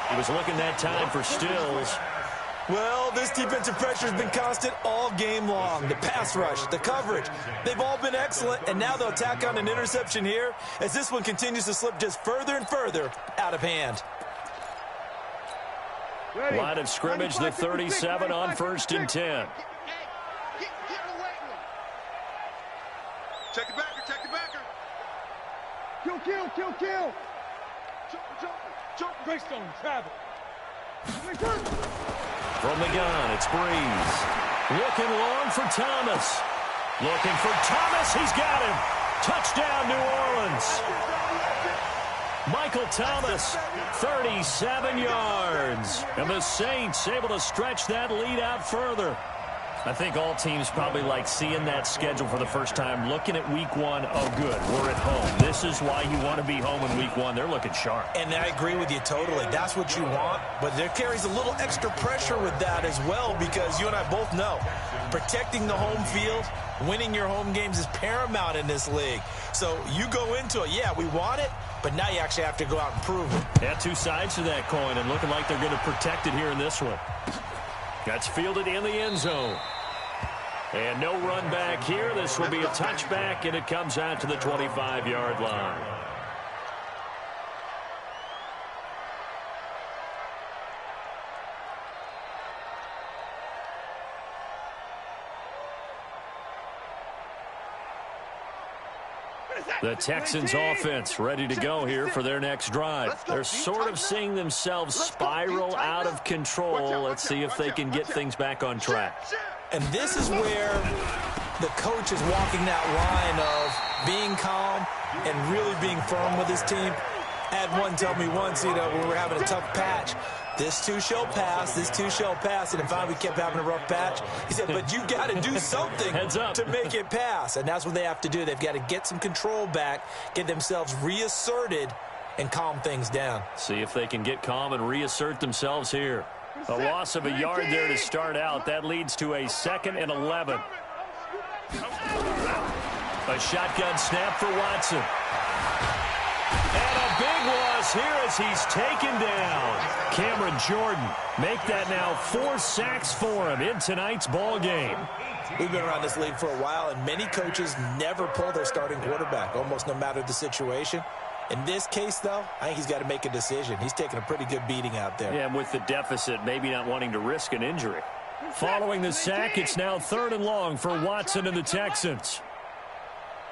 [SPEAKER 2] He was looking that time for Stills.
[SPEAKER 5] Well, this defensive pressure has been constant all game long. The pass rush, the coverage, they've all been excellent, and now they'll tack on an interception here as this one continues to slip just further and further out of hand.
[SPEAKER 2] Line of scrimmage, the 37 on 1st and 10.
[SPEAKER 3] Check the backer, check the backer.
[SPEAKER 6] Kill. Jump. Greystone, travel.
[SPEAKER 2] From the gun, it's Breeze. Looking long for Thomas. Looking for Thomas. He's got him. Touchdown, New Orleans. Michael Thomas, 37 yards. And the Saints able to stretch that lead out further. I think all teams probably like seeing that schedule for the first time, looking at week 1. Oh, good, we're at home. This is why you want to be home in week 1. They're looking sharp.
[SPEAKER 5] And I agree with you totally. That's what you want. But there carries a little extra pressure with that as well, because you and I both know protecting the home field, winning your home games is paramount in this league. So you go into it, yeah, we want it, but now you actually have to go out and prove it.
[SPEAKER 2] Yeah, two sides to that coin, and looking like they're going to protect it here in this one. That's fielded in the end zone. And no run back here. This will be a touchback, and it comes out to the 25-yard line. The Texans offense ready to go here for their next drive. They're sort of seeing themselves spiral out of control. Let's see if they can get things back on track.
[SPEAKER 5] And this is where the coach is walking that line of being calm and really being firm with his team. I had one tell me once, when we were having a tough patch, this too shall pass, this too shall pass. And in fact, we kept having a rough patch. He said, but you got to do something to make it pass. And that's what they have to do. They've got to get some control back, get themselves reasserted, and calm things down.
[SPEAKER 2] See if they can get calm and reassert themselves here. A loss of a yard there to start out. That leads to a 2nd and 11. A shotgun snap for Watson. And a big loss here as he's taken down. Cameron Jordan make that now 4 sacks for him in tonight's ball game.
[SPEAKER 5] We've been around this league for a while, and many coaches never pull their starting quarterback, almost no matter the situation. In this case, though, I think he's got to make a decision. He's taking a pretty good beating out there.
[SPEAKER 2] Yeah, and with the deficit, maybe not wanting to risk an injury. Following the sack, it's now 3rd and long for Watson and the Texans.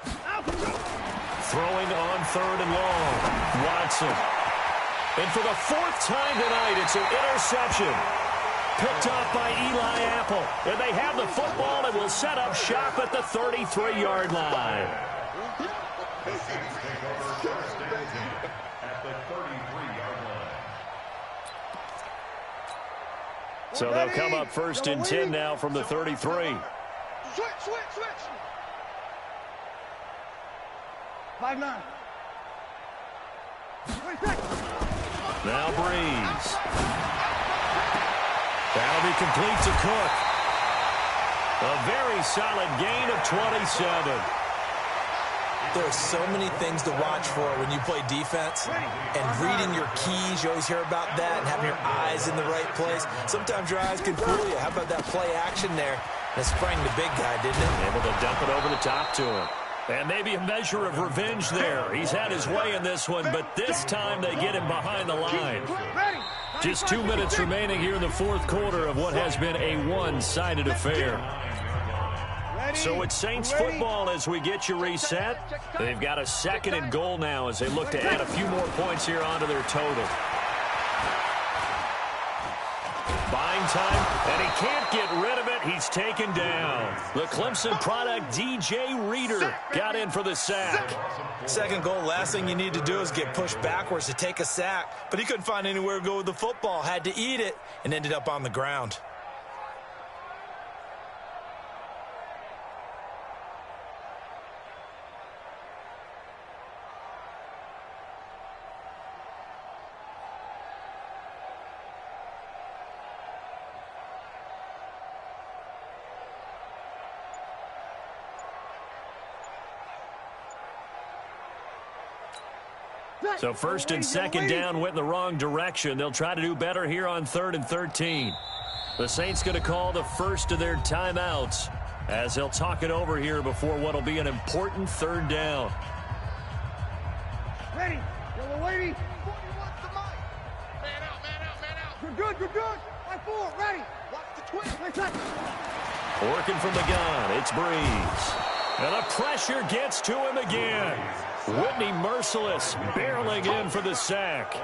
[SPEAKER 2] Throwing on 3rd and long. Watson. And for the 4th time tonight, it's an interception. Picked off by Eli Apple. And they have the football and will set up shop at the 33-yard line.
[SPEAKER 4] The Saints take over 1st and 10 at the 33-yard line.
[SPEAKER 2] So they'll come up 1st and 10 now from the 33.
[SPEAKER 6] Switch. 5-9.
[SPEAKER 2] Now Breeze. That'll be complete to Cook. A very solid gain of 27.
[SPEAKER 5] There are so many things to watch for when you play defense, and reading your keys, you always hear about that, and having your eyes in the right place. Sometimes your eyes can fool you. How about that play action there? And it sprang the big guy, didn't it?
[SPEAKER 2] Able to dump it over the top to him. And maybe a measure of revenge there. He's had his way in this one, but this time they get him behind the line. Just 2 minutes remaining here in the 4th quarter of what has been a one-sided affair. So it's Saints football as we get you reset. They've got a 2nd and goal now as they look to add a few more points here onto their total. buying time, and he can't get rid of it. He's taken down. The Clemson product, DJ Reader, got in for the sack.
[SPEAKER 5] Second goal, last thing you need to do is get pushed backwards to take a sack. But he couldn't find anywhere to go with the football, had to eat it, and ended up on the ground.
[SPEAKER 2] So first and second down went in the wrong direction. They'll try to do better here on 3rd and 13. The Saints going to call the first of their timeouts as they'll talk it over here before what will be an important 3rd down.
[SPEAKER 3] Ready. Yellow wavy. 41's the mic. Man out, man out, man out. You're good, you're good. High 4, ready. Watch the twist. Nice touch.
[SPEAKER 2] Working from the gun, it's Breeze. And the pressure gets to him again. Whitney Merciless barreling in for the sack.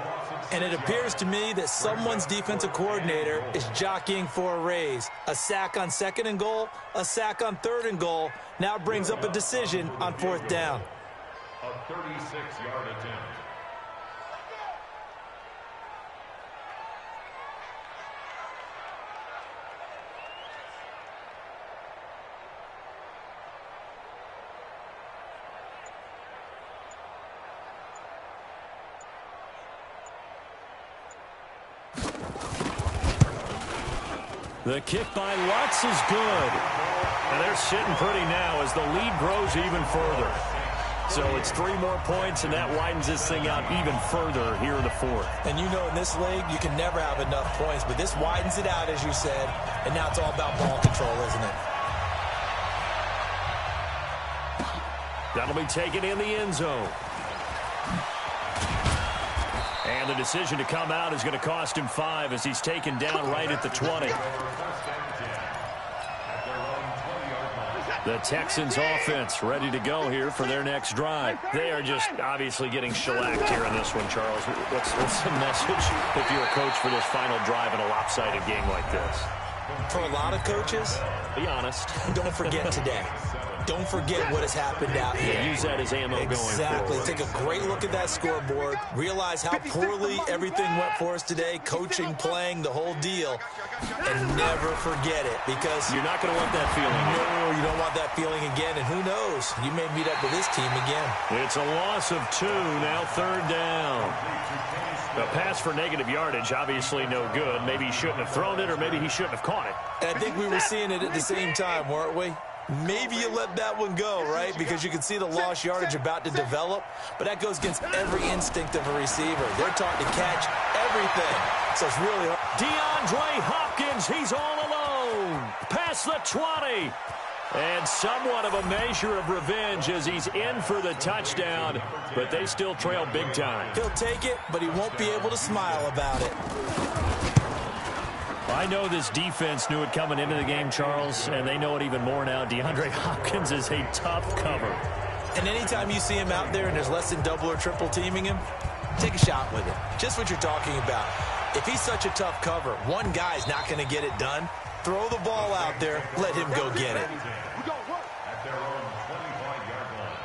[SPEAKER 5] And it appears to me that someone's defensive coordinator is jockeying for a raise. A sack on 2nd and goal, a sack on 3rd and goal. Now brings up a decision on 4th down.
[SPEAKER 4] A 36-yard attempt.
[SPEAKER 2] The kick by Lutz is good. And they're sitting pretty now as the lead grows even further. So it's 3 more points, and that widens this thing out even further here in the 4th.
[SPEAKER 5] And you know in this league, you can never have enough points, but this widens it out, as you said, and now it's all about ball control, isn't it?
[SPEAKER 2] That'll be taken in the end zone. And the decision to come out is going to cost him 5 as he's taken down right at the 20. The Texans offense ready to go here for their next drive. They are just obviously getting shellacked here in this one, Charles. What's the message if you're a coach for this final drive in a lopsided game like this?
[SPEAKER 5] For a lot of coaches,
[SPEAKER 2] be honest.
[SPEAKER 5] Don't forget today. Don't forget what has happened out here.
[SPEAKER 2] Yeah, use that as ammo going forward.
[SPEAKER 5] Exactly. Take a great look at that scoreboard. Realize how poorly everything went for us today. Coaching, playing, the whole deal. And never forget it, because
[SPEAKER 2] you're not going to want that feeling.
[SPEAKER 5] No, you don't want that feeling again. And who knows? You may meet up with this team again.
[SPEAKER 2] It's a loss of 2. Now 3rd down. The pass for negative yardage, obviously no good. Maybe he shouldn't have thrown it, or maybe he shouldn't have caught it.
[SPEAKER 5] And I think we were seeing it at the same time, weren't we? Maybe you let that one go, right? Because you can see the lost yardage about to develop. But that goes against every instinct of a receiver. They're taught to catch everything. So it's really hard.
[SPEAKER 2] DeAndre Hopkins, he's all alone. Past the 20. And somewhat of a measure of revenge as he's in for the touchdown. But they still trail big time.
[SPEAKER 5] He'll take it, but he won't be able to smile about it.
[SPEAKER 2] I know this defense knew it coming into the game, Charles, and they know it even more now. DeAndre Hopkins is a tough cover.
[SPEAKER 5] And anytime you see him out there and there's less than double or triple teaming him, take a shot with it. Just what you're talking about. If he's such a tough cover, one guy's not going to get it done. Throw the ball out there. Let him go get it.
[SPEAKER 4] At their own 25-yard line.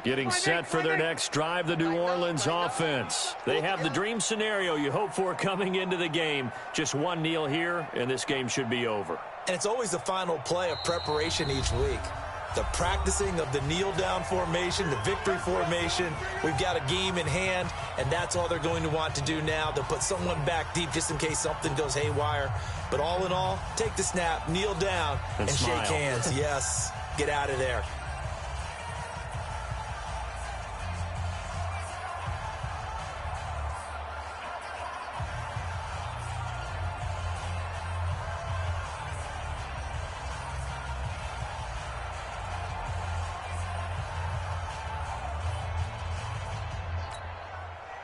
[SPEAKER 2] Getting set for their next drive, the New Orleans offense. They have the dream scenario you hope for coming into the game. Just one kneel here, and this game should be over.
[SPEAKER 5] And it's always the final play of preparation each week. The practicing of the kneel-down formation, the victory formation. We've got a game in hand, and that's all they're going to want to do now. They'll put someone back deep just in case something goes haywire. But all in all, take the snap, kneel down, and shake hands. Yes, get out of there.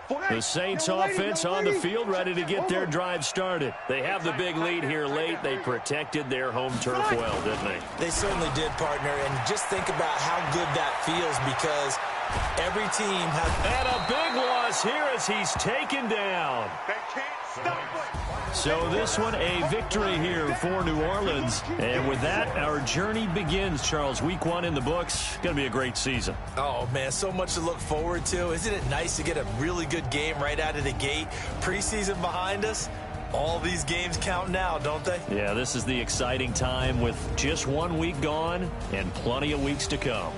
[SPEAKER 2] The Saints offense on the field, ready to get their drive started. They have the big lead here late. They protected their home turf well, didn't they?
[SPEAKER 5] They certainly did, partner. And just think about how good that feels, because every team has...
[SPEAKER 2] And a big loss here as he's taken down.
[SPEAKER 3] They can't stop it.
[SPEAKER 2] So this one, a victory here for New Orleans. And with that, our journey begins, Charles. Week 1 in the books. Going to be a great season.
[SPEAKER 5] Oh, man, so much to look forward to. Isn't it nice to get a really good game right out of the gate? Preseason behind us. All these games count now, don't they?
[SPEAKER 2] Yeah, this is the exciting time with just 1 week gone and plenty of weeks to come.